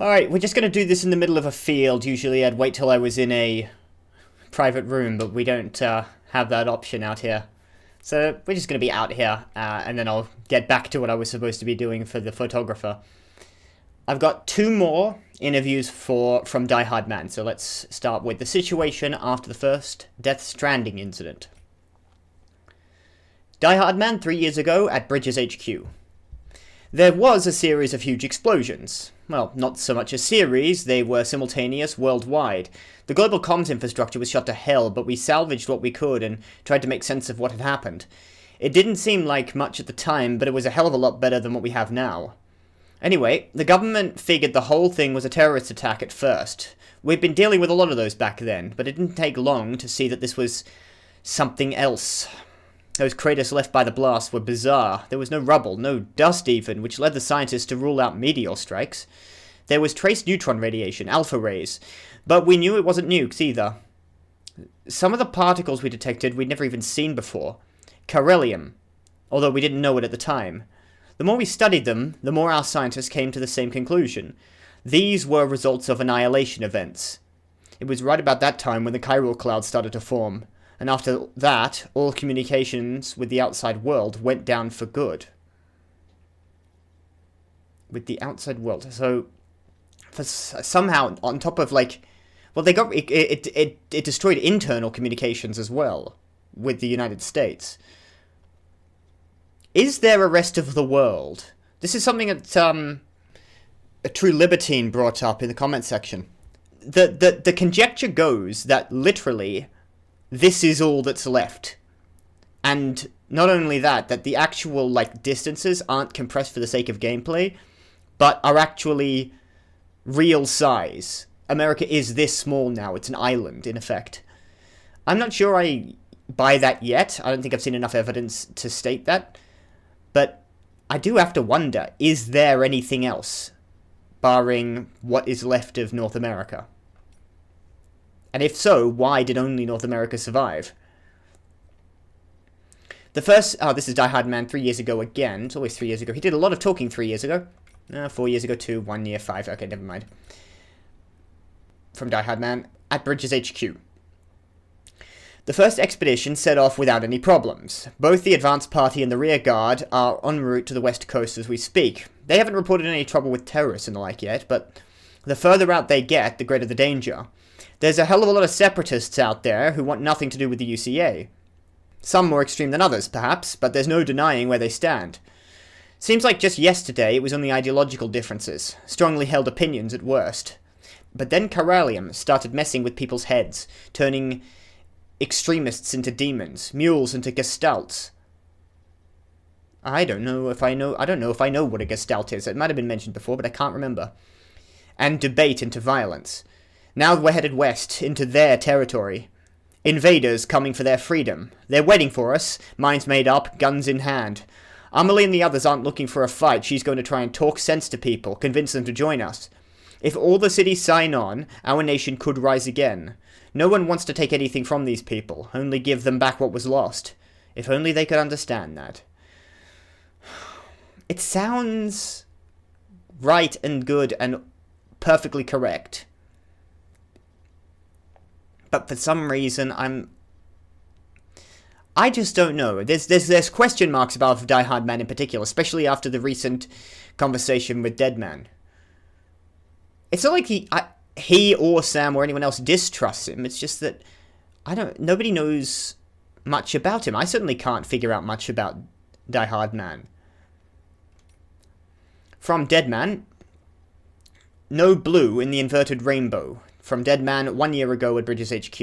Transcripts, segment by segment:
Alright, we're just going to do this in the middle of a field. Usually I'd wait till I was in a private room, but we don't have that option out here. So we're just going to be out here, and then I'll get back to what I was supposed to be doing for the photographer. I've got two more interviews from Die Hard Man, so let's start with the situation after the first Death Stranding incident. Die Hard Man 3 years ago at Bridges HQ. There was a series of huge explosions. Well, not so much a series, they were simultaneous worldwide. The global comms infrastructure was shot to hell, but we salvaged what we could and tried to make sense of what had happened. It didn't seem like much at the time, but it was a hell of a lot better than what we have now. Anyway, the government figured the whole thing was a terrorist attack at first. We'd been dealing with a lot of those back then, but it didn't take long to see that this was something else. Those craters left by the blast were bizarre. There was no rubble, no dust even, which led the scientists to rule out meteor strikes. There was trace neutron radiation, alpha rays, but we knew it wasn't nukes either. Some of the particles we detected we'd never even seen before. Beryllium, although we didn't know it at the time. The more we studied them, the more our scientists came to the same conclusion. These were results of annihilation events. It was right about that time when the chiral cloud started to form. And after that, all communications with the outside world went down for good. With the outside world. So, somehow, on top of, well, they got, it destroyed internal communications as well, with the United States. Is there a rest of the world? This is something that, a true libertine brought up in the comment section. The conjecture goes that, literally, this is all that's left. And not only that the actual, distances aren't compressed for the sake of gameplay, but are actually real size. America is this small now. It's an island, in effect. I'm not sure I buy that yet. I don't think I've seen enough evidence to state that. But I do have to wonder, is there anything else, barring what is left of North America? And if so, why did only North America survive? The first... Oh, this is Die Hard Man 3 years ago again. It's always 3 years ago. He did a lot of talking 3 years ago. 4 years ago, 2, 1 year, 5. Okay, never mind. From Die Hard Man at Bridges HQ. The first expedition set off without any problems. Both the advance party and the rear guard are en route to the west coast as we speak. They haven't reported any trouble with terrorists and the like yet, but the further out they get, the greater the danger. There's a hell of a lot of separatists out there who want nothing to do with the UCA. Some more extreme than others, perhaps, but there's no denying where they stand. Seems like just yesterday it was only ideological differences, strongly held opinions at worst. But then Beryllium started messing with people's heads, turning extremists into demons, mules into gestalts. I don't know if I know what a gestalt is. It might have been mentioned before, but I can't remember. And debate into violence. Now we're headed west, into their territory. Invaders coming for their freedom. They're waiting for us, minds made up, guns in hand. Amelie and the others aren't looking for a fight. She's going to try and talk sense to people, convince them to join us. If all the cities sign on, our nation could rise again. No one wants to take anything from these people, only give them back what was lost. If only they could understand that. It sounds right and good and perfectly correct. But for some reason, I just don't know. There's question marks about Die Hard Man in particular, especially after the recent conversation with Deadman. It's not like he or Sam or anyone else distrusts him. It's just that nobody knows much about him. I certainly can't figure out much about Die Hard Man. From Deadman, no blue in the inverted rainbow. From Deadman 1 year ago at Bridges HQ.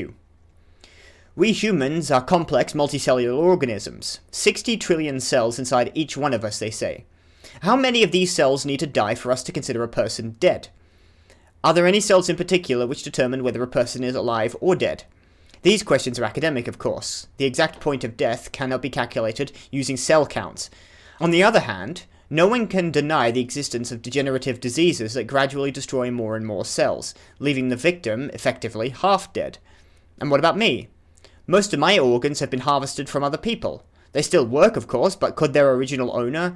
We humans are complex multicellular organisms. 60 trillion cells inside each one of us, they say. How many of these cells need to die for us to consider a person dead? Are there any cells in particular which determine whether a person is alive or dead? These questions are academic, of course. The exact point of death cannot be calculated using cell counts. On the other hand, no one can deny the existence of degenerative diseases that gradually destroy more and more cells, leaving the victim, effectively, half dead. And what about me? Most of my organs have been harvested from other people. They still work, of course, but could their original owner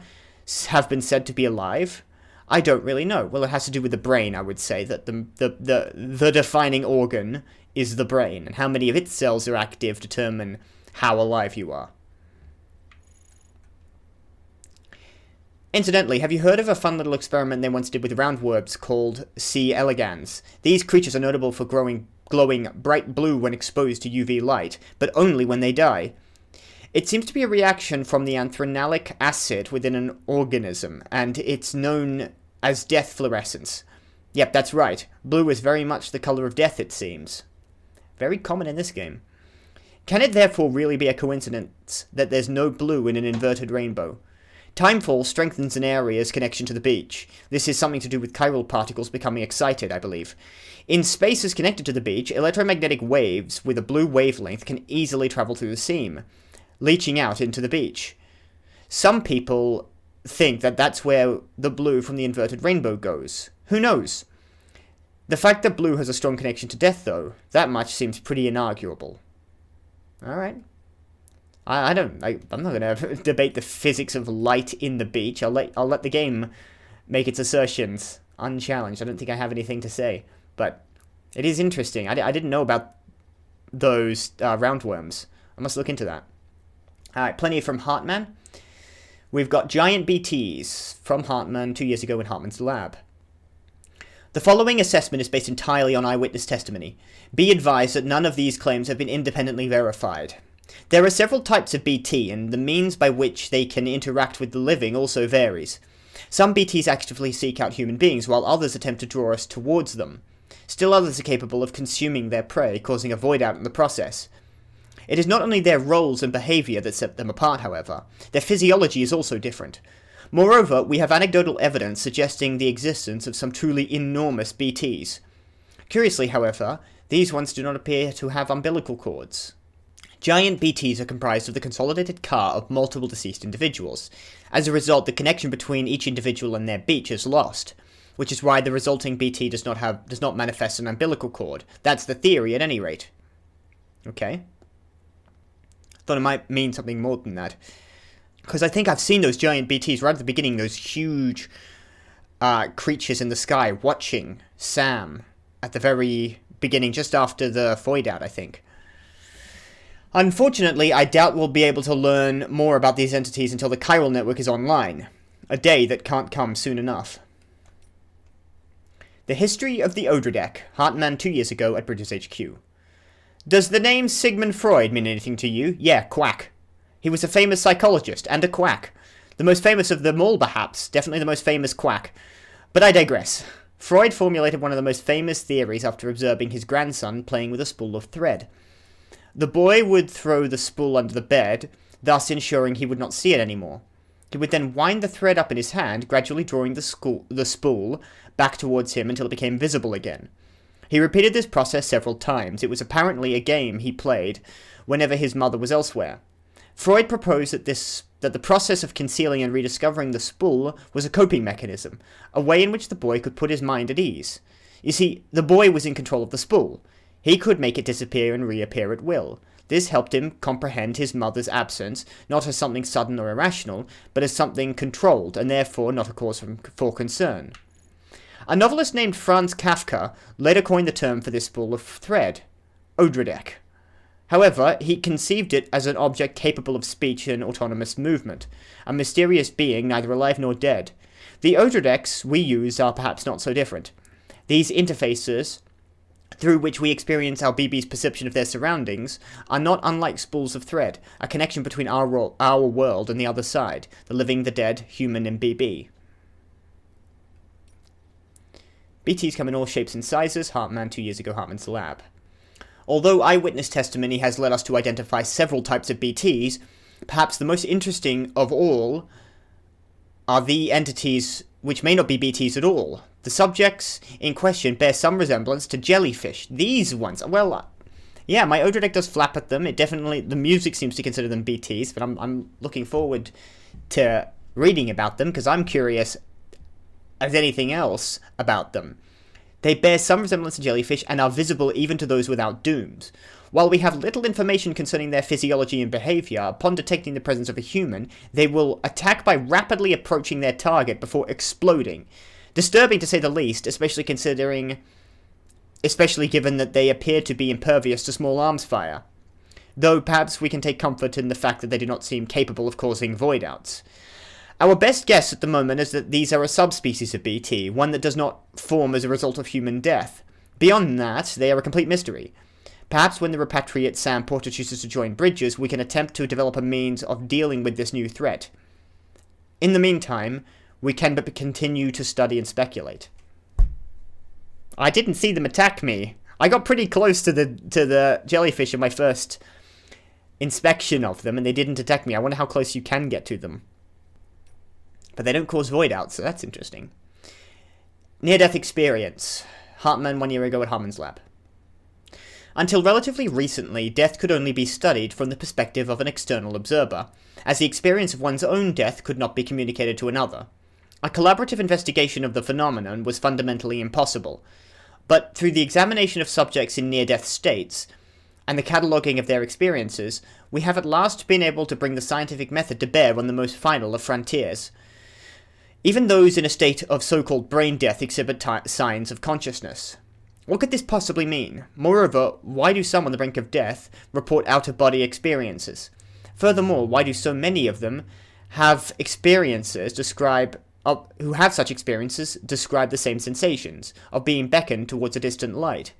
have been said to be alive? I don't really know. Well, it has to do with the brain, I would say, that the defining organ is the brain, and how many of its cells are active determine how alive you are. Incidentally, have you heard of a fun little experiment they once did with roundworms called C. elegans? These creatures are notable for glowing bright blue when exposed to UV light, but only when they die. It seems to be a reaction from the anthralonic acid within an organism, and it's known as death fluorescence. Yep, that's right. Blue is very much the color of death, it seems. Very common in this game. Can it therefore really be a coincidence that there's no blue in an inverted rainbow? Timefall strengthens an area's connection to the beach. This is something to do with chiral particles becoming excited, I believe. In spaces connected to the beach, electromagnetic waves with a blue wavelength can easily travel through the seam, leaching out into the beach. Some people think that that's where the blue from the inverted rainbow goes. Who knows? The fact that blue has a strong connection to death, though, that much seems pretty inarguable. Alright. I'm not going to debate the physics of light in the beach. I'll let the game make its assertions unchallenged. I don't think I have anything to say. But it is interesting. I didn't know about those roundworms. I must look into that. Alright, plenty from Hartman. We've got giant BTs from Hartman 2 years ago in Hartman's lab. The following assessment is based entirely on eyewitness testimony. Be advised that none of these claims have been independently verified. There are several types of BT, and the means by which they can interact with the living also varies. Some BTs actively seek out human beings, while others attempt to draw us towards them. Still others are capable of consuming their prey, causing a void out in the process. It is not only their roles and behaviour that set them apart, however. Their physiology is also different. Moreover, we have anecdotal evidence suggesting the existence of some truly enormous BTs. Curiously, however, these ones do not appear to have umbilical cords. Giant BTs are comprised of the consolidated car of multiple deceased individuals. As a result, the connection between each individual and their beach is lost, which is why the resulting BT does not manifest an umbilical cord. That's the theory, at any rate. Okay. Thought it might mean something more than that. Because I think I've seen those giant BTs right at the beginning, those huge creatures in the sky watching Sam at the very beginning, just after the void out, I think. Unfortunately, I doubt we'll be able to learn more about these entities until the chiral network is online, a day that can't come soon enough. The history of the Odradek, Hartman 2 years ago at British HQ. Does the name Sigmund Freud mean anything to you? Yeah, quack. He was a famous psychologist and a quack. The most famous of them all, perhaps. Definitely the most famous quack. But I digress. Freud formulated one of the most famous theories after observing his grandson playing with a spool of thread. The boy would throw the spool under the bed, thus ensuring he would not see it anymore. He would then wind the thread up in his hand, gradually drawing the spool back towards him until it became visible again. He repeated this process several times. It was apparently a game he played whenever his mother was elsewhere. Freud proposed that the process of concealing and rediscovering the spool was a coping mechanism, a way in which the boy could put his mind at ease. You see, the boy was in control of the spool. He could make it disappear and reappear at will. This helped him comprehend his mother's absence, not as something sudden or irrational, but as something controlled, and therefore not a cause for concern. A novelist named Franz Kafka later coined the term for this spool of thread, Odradek. However, he conceived it as an object capable of speech and autonomous movement, a mysterious being neither alive nor dead. The Odradeks we use are perhaps not so different. These interfaces, through which we experience our BB's perception of their surroundings, are not unlike spools of thread, a connection between our world and the other side, the living, the dead, human, and BB. BTs come in all shapes and sizes, Hartman 2 years ago, Hartman's lab. Although eyewitness testimony has led us to identify several types of BTs, perhaps the most interesting of all are the entities which may not be BTs at all. The subjects in question bear some resemblance to jellyfish. These ones, well, yeah, my Odradek does flap at them. The music seems to consider them BTs, but I'm looking forward to reading about them, because I'm curious as anything else about them. They bear some resemblance to jellyfish and are visible even to those without dooms. While we have little information concerning their physiology and behaviour, upon detecting the presence of a human, they will attack by rapidly approaching their target before exploding. Disturbing to say the least, especially given that they appear to be impervious to small arms fire. Though perhaps we can take comfort in the fact that they do not seem capable of causing void-outs. Our best guess at the moment is that these are a subspecies of BT, one that does not form as a result of human death. Beyond that, they are a complete mystery. Perhaps when the repatriate Sam Porter chooses to join Bridges, we can attempt to develop a means of dealing with this new threat. In the meantime, we can but continue to study and speculate. I didn't see them attack me. I got pretty close to the jellyfish in my first inspection of them, and they didn't attack me. I wonder how close you can get to them. But they don't cause void-outs, so that's interesting. Near-death experience. Hartman 1 year ago at Hartman's lab. Until relatively recently, death could only be studied from the perspective of an external observer, as the experience of one's own death could not be communicated to another. A collaborative investigation of the phenomenon was fundamentally impossible, but through the examination of subjects in near-death states, and the cataloguing of their experiences, we have at last been able to bring the scientific method to bear on the most final of frontiers. Even those in a state of so-called brain death exhibit signs of consciousness. What could this possibly mean? Moreover, why do some on the brink of death report out-of-body experiences? Furthermore, why do so many of them have experiences who have such experiences describe the same sensations, of being beckoned towards a distant light?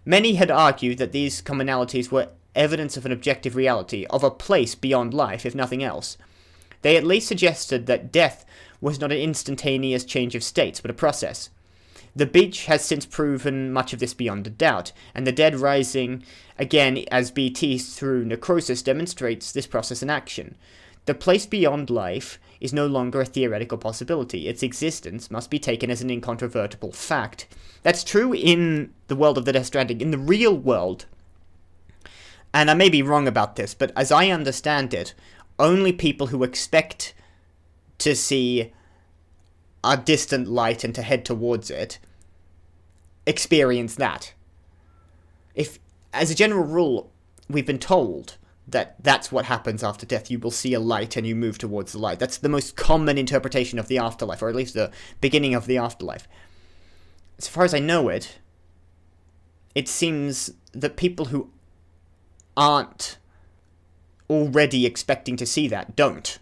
Many had argued that these commonalities were evidence of an objective reality, of a place beyond life, if nothing else. They at least suggested that death was not an instantaneous change of states, but a process. The beach has since proven much of this beyond a doubt, and the dead rising again as BT through necrosis demonstrates this process in action. The place beyond life is no longer a theoretical possibility. Its existence must be taken as an incontrovertible fact. That's true in the world of the Death Stranding. In the real world, and I may be wrong about this, but as I understand it, only people who expect to see a distant light and to head towards it experience that. If, as a general rule, we've been told that that's what happens after death. You will see a light and you move towards the light. That's the most common interpretation of the afterlife, or at least the beginning of the afterlife. As far as I know it, it seems that people who aren't already expecting to see that don't.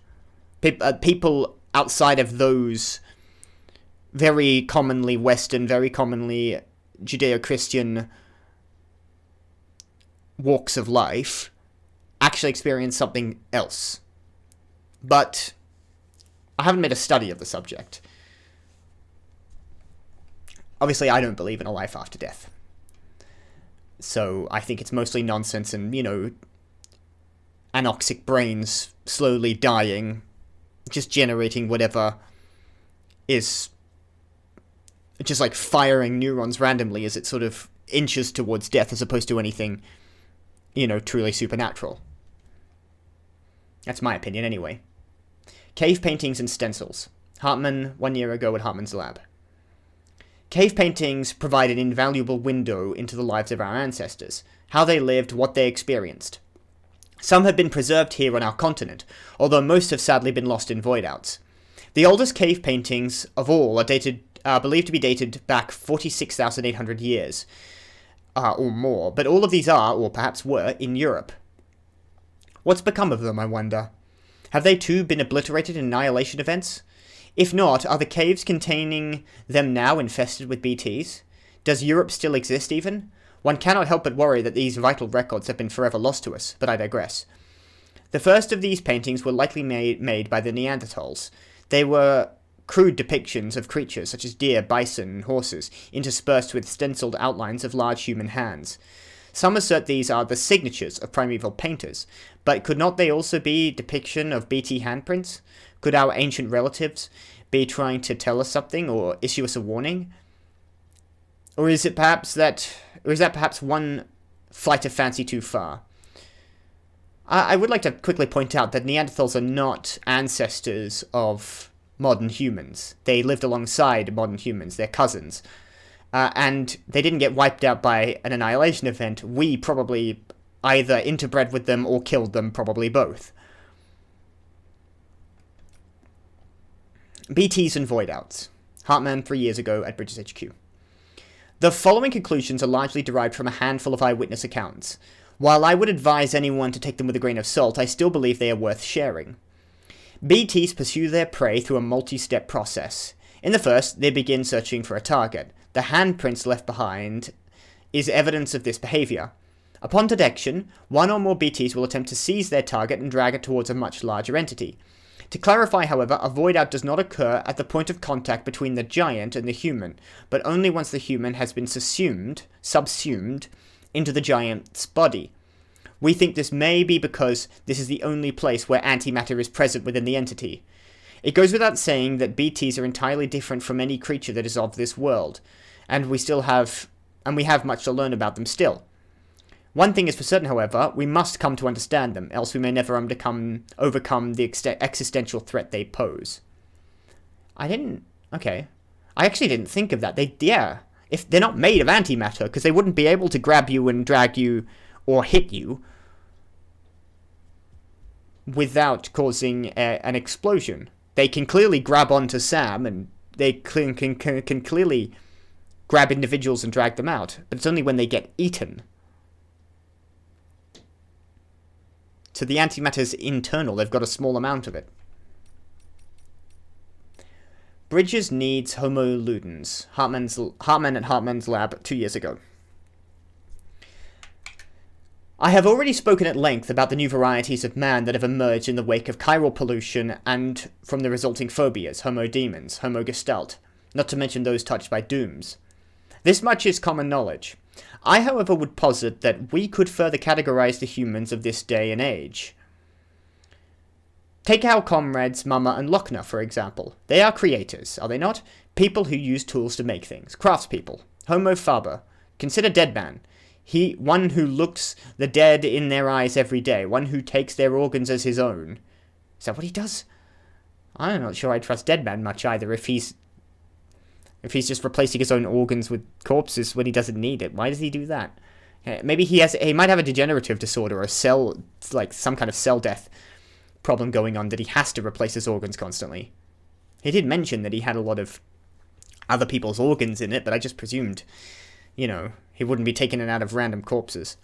People outside of those very commonly Western, very commonly Judeo-Christian walks of life actually experience something else. But I haven't made a study of the subject. Obviously, I don't believe in a life after death. So I think it's mostly nonsense and, anoxic brains slowly dying, just generating whatever is just like firing neurons randomly as it sort of inches towards death, as opposed to anything, truly supernatural. That's my opinion anyway. Cave paintings and stencils. Hartman 1 year ago at Hartman's lab. Cave paintings provide an invaluable window into the lives of our ancestors, how they lived, what they experienced. Some have been preserved here on our continent, although most have sadly been lost in void-outs. The oldest cave paintings of all are believed to be dated back 46,800 years, or more, but all of these are, or perhaps were, in Europe. What's become of them, I wonder? Have they too been obliterated in annihilation events? If not, are the caves containing them now infested with BTs? Does Europe still exist even? One cannot help but worry that these vital records have been forever lost to us, but I digress. The first of these paintings were likely made by the Neanderthals. They were crude depictions of creatures such as deer, bison, and horses, interspersed with stenciled outlines of large human hands. Some assert these are the signatures of primeval painters, but could not they also be depiction of BT handprints? Could our ancient relatives be trying to tell us something or issue us a warning? Or is that perhaps one flight of fancy too far? I would like to quickly point out that Neanderthals are not ancestors of modern humans. They lived alongside modern humans, they're cousins. And they didn't get wiped out by an annihilation event. We probably either interbred with them or killed them, probably both. BTs and void-outs. Hartman 3 years ago at Bridges HQ. The following conclusions are largely derived from a handful of eyewitness accounts. While I would advise anyone to take them with a grain of salt, I still believe they are worth sharing. BTs pursue their prey through a multi-step process. In the first, they begin searching for a target. The handprints left behind is evidence of this behavior. Upon detection, one or more BTs will attempt to seize their target and drag it towards a much larger entity. To clarify, however, a void out does not occur at the point of contact between the giant and the human, but only once the human has been subsumed into the giant's body. We think this may be because this is the only place where antimatter is present within the entity. It goes without saying that BTs are entirely different from any creature that is of this world, and we have much to learn about them still. One thing is for certain, however, we must come to understand them, else we may never overcome the existential threat they pose. I actually didn't think of that. If they're not made of antimatter, because they wouldn't be able to grab you and drag you or hit you without causing an explosion. They can clearly grab onto Sam, and they can clearly grab individuals and drag them out, but it's only when they get eaten. So the antimatter's internal, they've got a small amount of it. Bridges needs Homo ludens. Hartman at Hartman's lab 2 years ago. I have already spoken at length about the new varieties of man that have emerged in the wake of chiral pollution and from the resulting phobias, Homo demens, Homo gestalt, not to mention those touched by dooms. This much is common knowledge. I, however, would posit that we could further categorize the humans of this day and age. Take our comrades Mama and Lochner, for example. They are creators, are they not? People who use tools to make things. Craftspeople. Homo faber. Consider Deadman. One who looks the dead in their eyes every day. One who takes their organs as his own. Is that what he does? I'm not sure I trust Deadman much either if he's just replacing his own organs with corpses when he doesn't need it. Why does he do that? Maybe he might have a degenerative disorder or some kind of cell death problem going on that he has to replace his organs constantly. He did mention that he had a lot of other people's organs in it, but I just presumed, he wouldn't be taking it out of random corpses.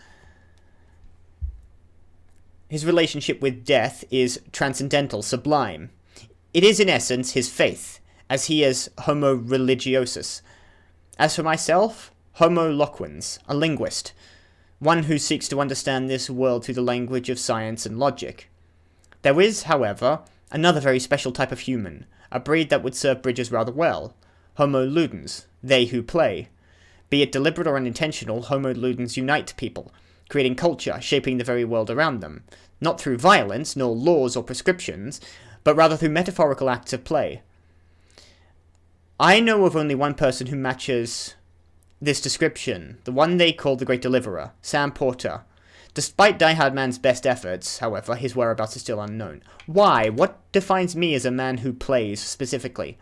His relationship with death is transcendental, sublime. It is, in essence, his faith, as he is Homo religiosus. As for myself, Homo loquens, a linguist, one who seeks to understand this world through the language of science and logic. There is, however, another very special type of human, a breed that would serve Bridges rather well, Homo ludens, they who play. Be it deliberate or unintentional, Homo ludens unite people, creating culture, shaping the very world around them, not through violence, nor laws or prescriptions, but rather through metaphorical acts of play. I know of only one person who matches this description, the one they call the Great Deliverer, Sam Porter. Despite Die Hard Man's best efforts, however, his whereabouts is still unknown. Why? What defines me as a man who plays, specifically?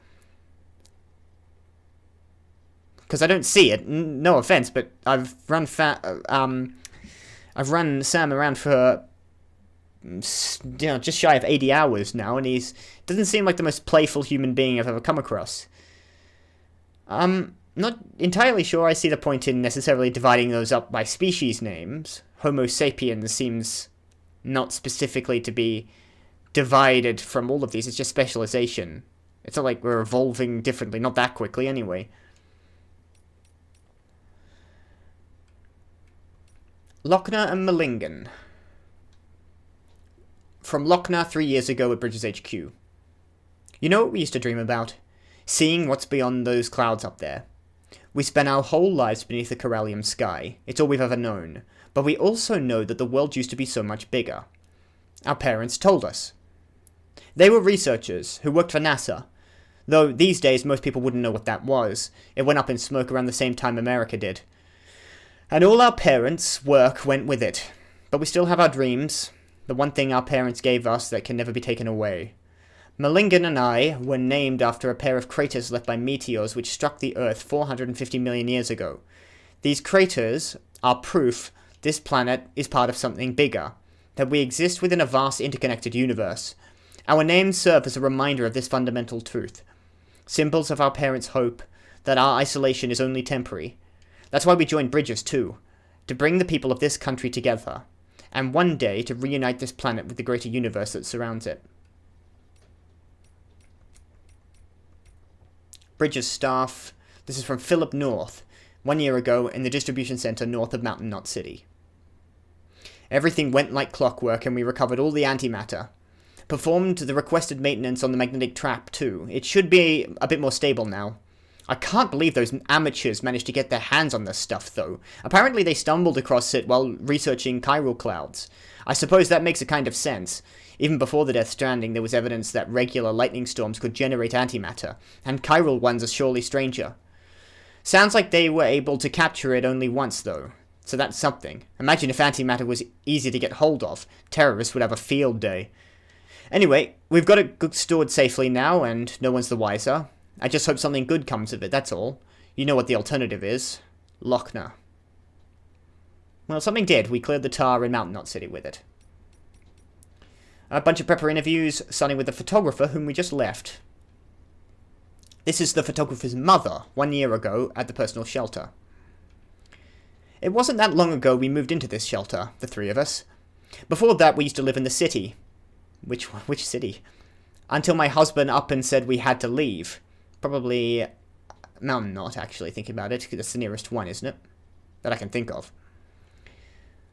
Because I don't see it. No offense, but I've run Sam around for just shy of 80 hours now, and doesn't seem like the most playful human being I've ever come across. Not entirely sure I see the point in necessarily dividing those up by species names. Homo sapiens seems not specifically to be divided from all of these, it's just specialization. It's not like we're evolving differently, not that quickly anyway. Lochner and Mellingen. From Lochner 3 years ago at Bridges HQ. You know what we used to dream about? Seeing what's beyond those clouds up there. We spend our whole lives beneath the Corallium sky. It's all we've ever known. But we also know that the world used to be so much bigger. Our parents told us. They were researchers who worked for NASA. Though these days most people wouldn't know what that was. It went up in smoke around the same time America did. And all our parents' work went with it. But we still have our dreams. The one thing our parents gave us that can never be taken away. Mellingen and I were named after a pair of craters left by meteors which struck the Earth 450 million years ago. These craters are proof this planet is part of something bigger, that we exist within a vast interconnected universe. Our names serve as a reminder of this fundamental truth. Symbols of our parents' hope that our isolation is only temporary. That's why we joined Bridges too, to bring the people of this country together, and one day to reunite this planet with the greater universe that surrounds it. Bridges staff. This is from Philip North, 1 year ago in the distribution center north of Mountain Knot City. Everything went like clockwork and we recovered all the antimatter. Performed the requested maintenance on the magnetic trap too. It should be a bit more stable now. I can't believe those amateurs managed to get their hands on this stuff though. Apparently they stumbled across it while researching chiral clouds. I suppose that makes a kind of sense. Even before the Death Stranding, there was evidence that regular lightning storms could generate antimatter, and chiral ones are surely stranger. Sounds like they were able to capture it only once, though, so that's something. Imagine if antimatter was easy to get hold of. Terrorists would have a field day. Anyway, we've got it stored safely now, and no one's the wiser. I just hope something good comes of it, that's all. You know what the alternative is. Lochner. Well, something did. We cleared the tar in Mountain Knot City with it. A bunch of prepper interviews, starting with the photographer whom we just left. This is the photographer's mother, 1 year ago, at the personal shelter. It wasn't that long ago we moved into this shelter, the three of us. Before that, we used to live in the city. Which city? Until my husband up and said we had to leave. Probably Mountain Knot, actually, thinking about it, because that's the nearest one, isn't it? That I can think of.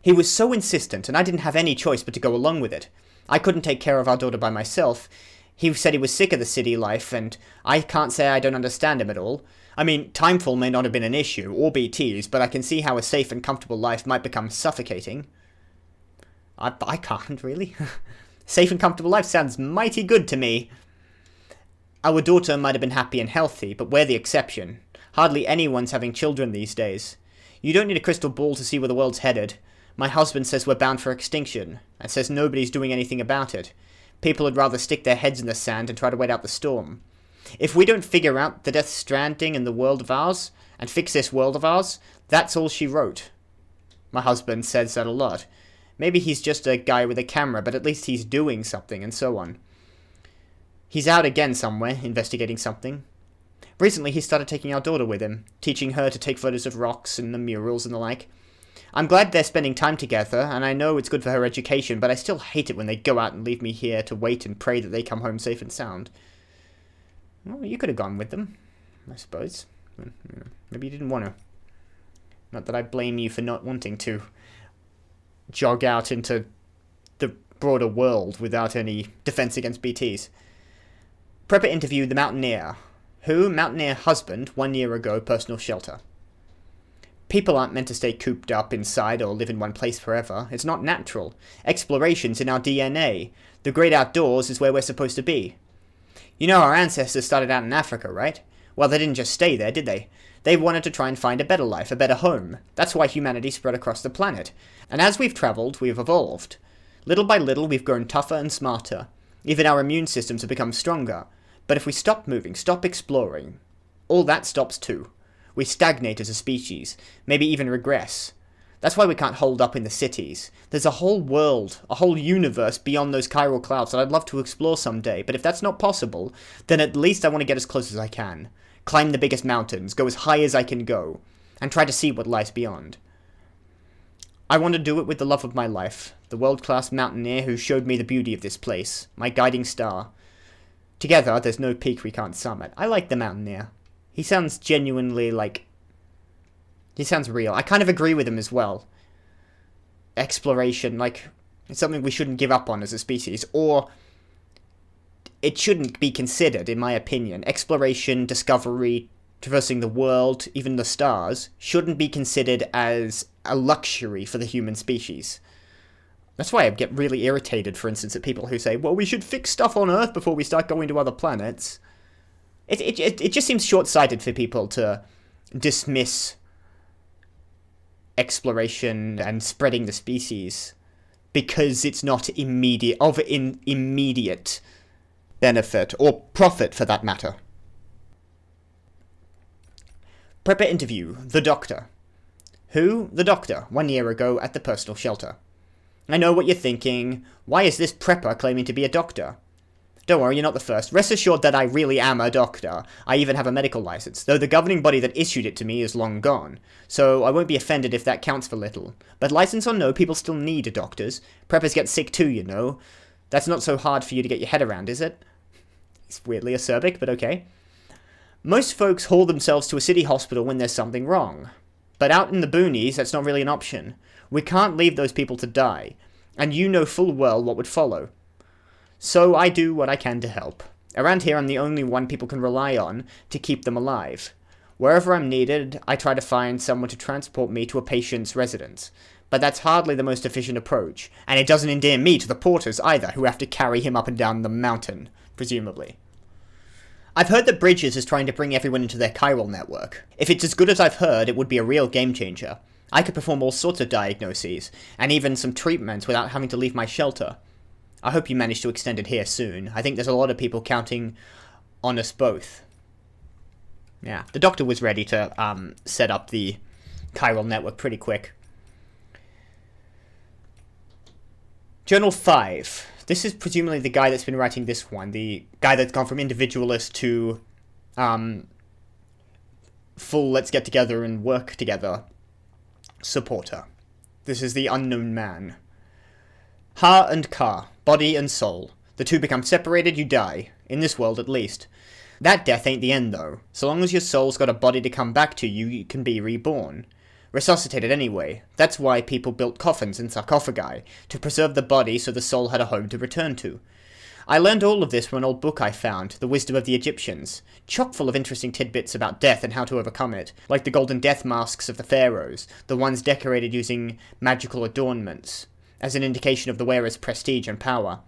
He was so insistent, and I didn't have any choice but to go along with it. I couldn't take care of our daughter by myself. He said he was sick of the city life, and I can't say I don't understand him at all. I mean, timefall may not have been an issue, or BTs, but I can see how a safe and comfortable life might become suffocating. I can't, really. Safe and comfortable life sounds mighty good to me. Our daughter might have been happy and healthy, but we're the exception. Hardly anyone's having children these days. You don't need a crystal ball to see where the world's headed. My husband says we're bound for extinction, and says nobody's doing anything about it. People would rather stick their heads in the sand and try to wait out the storm. If we don't figure out the Death Stranding in the world of ours, and fix this world of ours, that's all she wrote. My husband says that a lot. Maybe he's just a guy with a camera, but at least he's doing something, and so on. He's out again somewhere, investigating something. Recently he started taking our daughter with him, teaching her to take photos of rocks and the murals and the like. I'm glad they're spending time together, and I know it's good for her education, but I still hate it when they go out and leave me here to wait and pray that they come home safe and sound. Well, you could have gone with them, I suppose. Maybe you didn't want to. Not that I blame you for not wanting to jog out into the broader world without any defense against BTs. Prepper interviewed the Mountaineer, who, Mountaineer husband, 1 year ago, personal shelter. People aren't meant to stay cooped up inside or live in one place forever. It's not natural. Exploration's in our DNA. The great outdoors is where we're supposed to be. You know our ancestors started out in Africa, right? Well, they didn't just stay there, did they? They wanted to try and find a better life, a better home. That's why humanity spread across the planet. And as we've travelled, we've evolved. Little by little, we've grown tougher and smarter. Even our immune systems have become stronger. But if we stop moving, stop exploring, all that stops too. We stagnate as a species, maybe even regress. That's why we can't hold up in the cities. There's a whole world, a whole universe beyond those chiral clouds that I'd love to explore someday, but if that's not possible, then at least I want to get as close as I can. Climb the biggest mountains, go as high as I can go, and try to see what lies beyond. I want to do it with the love of my life, the world-class mountaineer who showed me the beauty of this place, my guiding star. Together, there's no peak we can't summit. I like the Mountaineer. He sounds genuinely like... He sounds real. I kind of agree with him as well. Exploration, like, it's something we shouldn't give up on as a species, or it shouldn't be considered, in my opinion. Exploration, discovery, traversing the world, even the stars, shouldn't be considered as a luxury for the human species. That's why I get really irritated, for instance, at people who say, well, we should fix stuff on Earth before we start going to other planets. It just seems short-sighted for people to dismiss exploration and spreading the species because it's not immediate benefit, or profit for that matter. Prepper interview, the Doctor. Who? The Doctor, 1 year ago at the personal shelter. I know what you're thinking. Why is this prepper claiming to be a doctor? Don't worry, you're not the first. Rest assured that I really am a doctor. I even have a medical license, though the governing body that issued it to me is long gone. So I won't be offended if that counts for little. But license or no, people still need doctors. Preppers get sick too, you know. That's not so hard for you to get your head around, is it? It's weirdly acerbic, but okay. Most folks haul themselves to a city hospital when there's something wrong. But out in the boonies, that's not really an option. We can't leave those people to die. And you know full well what would follow. So I do what I can to help. Around here I'm the only one people can rely on to keep them alive. Wherever I'm needed, I try to find someone to transport me to a patient's residence. But that's hardly the most efficient approach, and it doesn't endear me to the porters either, who have to carry him up and down the mountain, presumably. I've heard that Bridges is trying to bring everyone into their chiral network. If it's as good as I've heard, it would be a real game changer. I could perform all sorts of diagnoses, and even some treatments without having to leave my shelter. I hope you manage to extend it here soon. I think there's a lot of people counting on us both. Yeah, the doctor was ready to set up the chiral network pretty quick. Journal 5. This is presumably the guy that's been writing this one. The guy that's gone from individualist to full let's get together and work together supporter. This is the unknown man. Ha and Ka, body and soul. The two become separated, you die. In this world, at least. That death ain't the end, though. So long as your soul's got a body to come back to, you can be reborn. Resuscitated anyway. That's why people built coffins and sarcophagi, to preserve the body so the soul had a home to return to. I learned all of this from an old book I found, The Wisdom of the Egyptians, chock full of interesting tidbits about death and how to overcome it, like the golden death masks of the pharaohs, the ones decorated using magical adornments, as an indication of the wearer's prestige and power.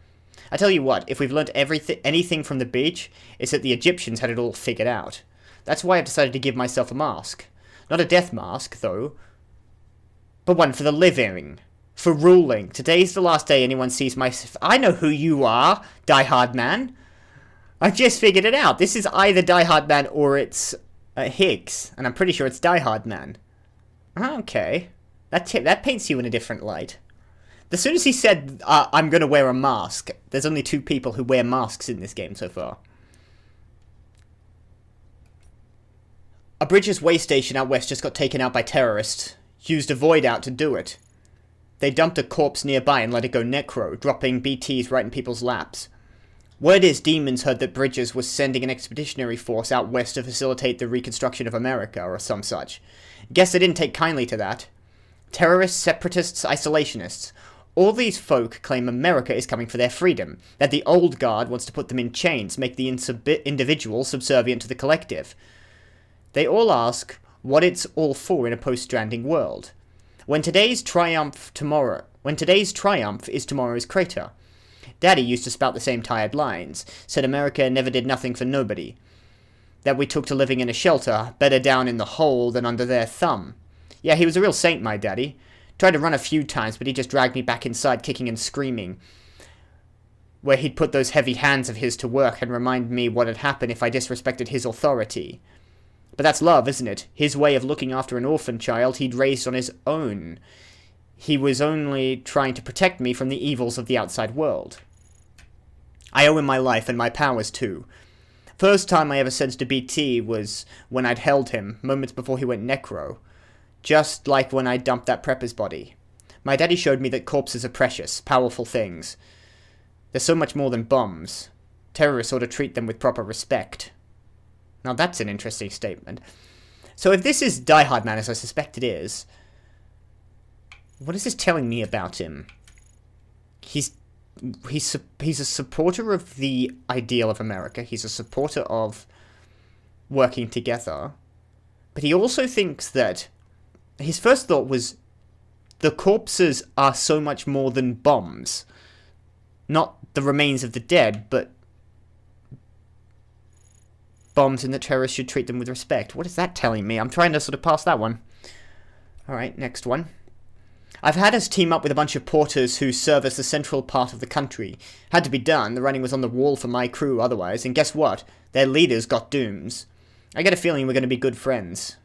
I tell you what, if we've learnt anything from the beach, it's that the Egyptians had it all figured out. That's why I've decided to give myself a mask. Not a death mask, though, but one for the living. For ruling. Today's the last day anyone sees my... I know who you are, Die Hard Man. I just figured it out. This is either Die Hard Man or it's Higgs, and I'm pretty sure it's Die Hard Man. Okay. That paints you in a different light. As soon as he said, I'm going to wear a mask, there's only 2 people who wear masks in this game so far. A Bridges way station out west just got taken out by terrorists. Used a void out to do it. They dumped a corpse nearby and let it go necro, dropping BTs right in people's laps. Word is Demons heard that Bridges was sending an expeditionary force out west to facilitate the reconstruction of America, or some such. Guess they didn't take kindly to that. Terrorists, separatists, isolationists. All these folk claim America is coming for their freedom, that the old guard wants to put them in chains, make the individual subservient to the collective. They all ask what it's all for in a post-Stranding world. When today's triumph is tomorrow's crater. Daddy used to spout the same tired lines, said America never did nothing for nobody. That we took to living in a shelter, better down in the hole than under their thumb. Yeah, he was a real saint, my daddy. Tried to run a few times, but he just dragged me back inside, kicking and screaming. Where he'd put those heavy hands of his to work and remind me what had happened if I disrespected his authority. But that's love, isn't it? His way of looking after an orphan child he'd raised on his own. He was only trying to protect me from the evils of the outside world. I owe him my life and my powers too. First time I ever sensed a BT was when I'd held him, moments before he went necro. Just like when I dumped that prepper's body. My daddy showed me that corpses are precious, powerful things. They're so much more than bombs. Terrorists ought to treat them with proper respect. Now that's an interesting statement. So if this is Die Hard Man, as I suspect it is, what is this telling me about him? He's a supporter of the ideal of America. He's a supporter of working together. But he also thinks that his first thought was the corpses are so much more than bombs. Not the remains of the dead, but bombs, and that terrorists should treat them with respect. What is that telling me? I'm trying to sort of pass that one. Alright, next one. I've had us team up with a bunch of porters who service the central part of the country. Had to be done, the writing was on the wall for my crew otherwise, and guess what? Their leaders got dooms. I get a feeling we're going to be good friends.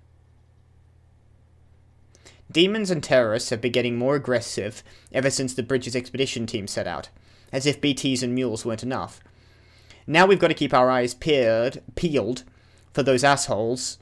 Demons and terrorists have been getting more aggressive ever since the Bridges expedition team set out, as if BTs and mules weren't enough. Now we've got to keep our eyes peeled for those assholes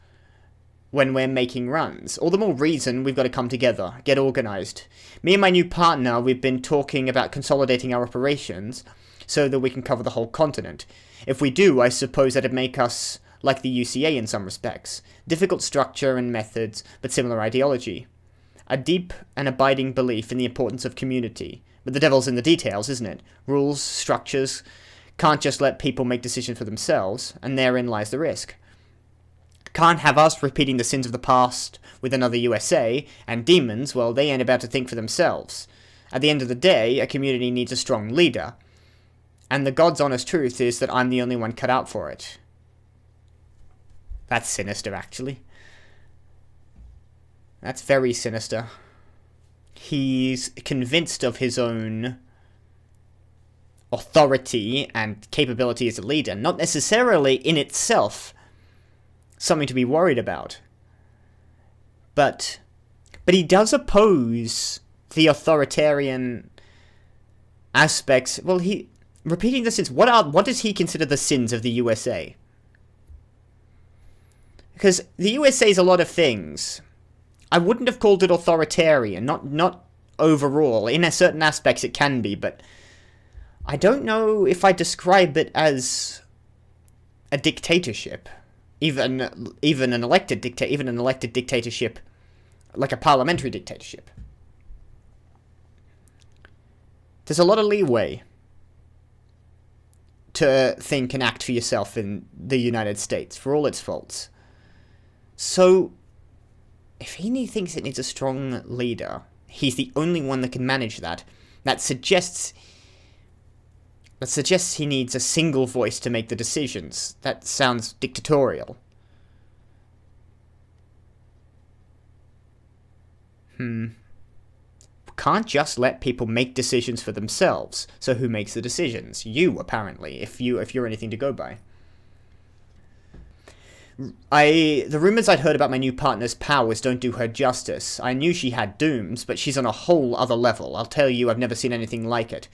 when we're making runs. All the more reason we've got to come together, get organized. Me and my new partner, we've been talking about consolidating our operations so that we can cover the whole continent. If we do, I suppose that'd make us like the UCA in some respects. Difficult structure and methods, but similar ideology. A deep and abiding belief in the importance of community. But the devil's in the details, isn't it? Rules, structures, can't just let people make decisions for themselves, and therein lies the risk. Can't have us repeating the sins of the past with another USA, and demons, well, they ain't about to think for themselves. At the end of the day, a community needs a strong leader. And the God's honest truth is that I'm the only one cut out for it. That's sinister, actually. That's very sinister. He's convinced of his own authority and capability as a leader, not necessarily in itself something to be worried about. But he does oppose the authoritarian aspects. Well, repeating the sins. What does he consider the sins of the USA? Because the USA is a lot of things. I wouldn't have called it authoritarian, not overall. In certain aspects it can be, but I don't know if I describe it as a dictatorship. Even an elected dictatorship, like a parliamentary dictatorship. There's a lot of leeway to think and act for yourself in the United States, for all its faults. So, if he thinks it needs a strong leader, he's the only one that can manage that. That suggests he needs a single voice to make the decisions. That sounds dictatorial. Can't just let people make decisions for themselves. So who makes the decisions? You, apparently, if you're anything to go by. The rumors I'd heard about my new partner's powers don't do her justice. I knew she had dooms, but she's on a whole other level. I'll tell you, I've never seen anything like it.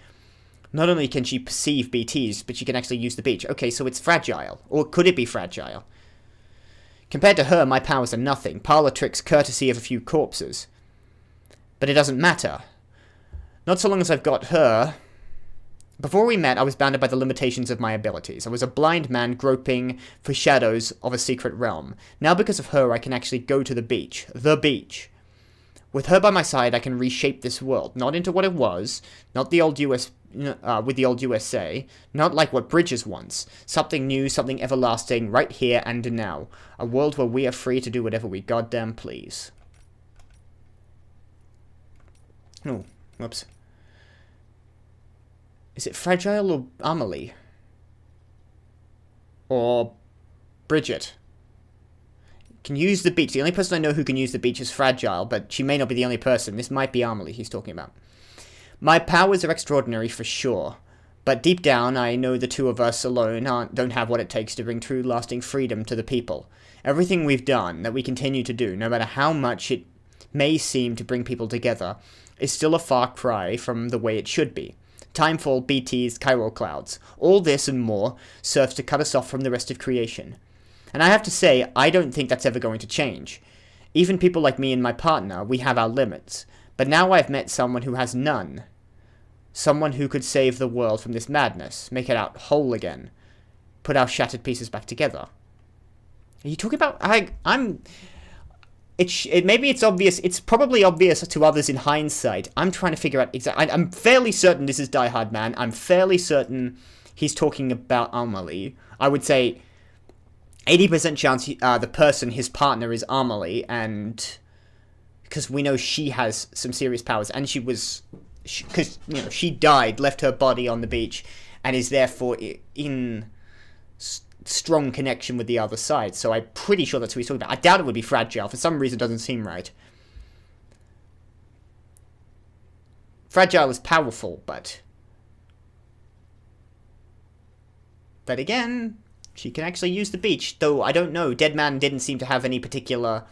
Not only can she perceive BTs, but she can actually use the beach. Okay, so it's fragile. Or could it be fragile? Compared to her, my powers are nothing. Parlor tricks courtesy of a few corpses. But it doesn't matter. Not so long as I've got her. Before we met, I was bounded by the limitations of my abilities. I was a blind man groping for shadows of a secret realm. Now because of her, I can actually go to the beach. The beach. With her by my side, I can reshape this world. Not into what it was. Not the old with the old USA. Not like what Bridges wants. Something new, something everlasting, right here and now. A world where we are free to do whatever we goddamn please. Oh, whoops. Is it Fragile or Amelie? Or Bridget? Can use the beach. The only person I know who can use the beach is Fragile, but she may not be the only person. This might be Amelie he's talking about. My powers are extraordinary for sure, but deep down I know the two of us alone don't have what it takes to bring true lasting freedom to the people. Everything we've done, that we continue to do, no matter how much it may seem to bring people together, is still a far cry from the way it should be. Timefall, BTs, chiral clouds. All this and more serves to cut us off from the rest of creation. And I have to say, I don't think that's ever going to change. Even people like me and my partner, we have our limits. But now I've met someone who has none. Someone who could save the world from this madness, make it out whole again, put our shattered pieces back together. Are you talking about... Maybe it's obvious. It's probably obvious to others in hindsight. I'm trying to figure out exactly. I'm fairly certain this is Die Hard Man. I'm fairly certain he's talking about Amelie. I would say 80% chance the person, his partner, is Amelie, and because we know she has some serious powers, and because she died, left her body on the beach, and is therefore in strong connection with the other side, so I'm pretty sure that's who he's talking about. I doubt it would be Fragile. For some reason, it doesn't seem right. Fragile is powerful, but again, she can actually use the beach, though I don't know. Deadman didn't seem to have any particular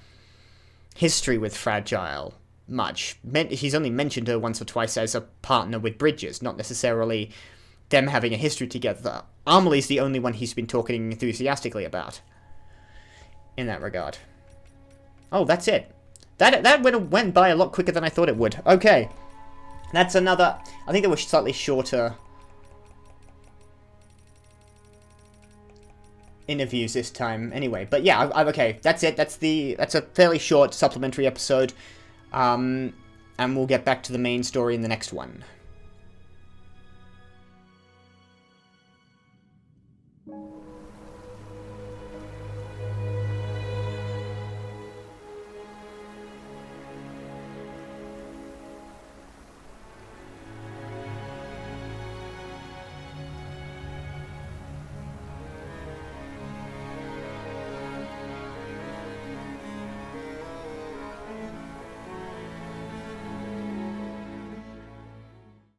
history with Fragile much. He's only mentioned her once or twice as a partner with Bridges, not necessarily them having a history together. Amelie's the only one he's been talking enthusiastically about in that regard. Oh, that's it. That went by a lot quicker than I thought it would. Okay. That's another... I think there were slightly shorter interviews this time anyway. But yeah, okay. That's it. That's a fairly short supplementary episode. And we'll get back to the main story in the next one.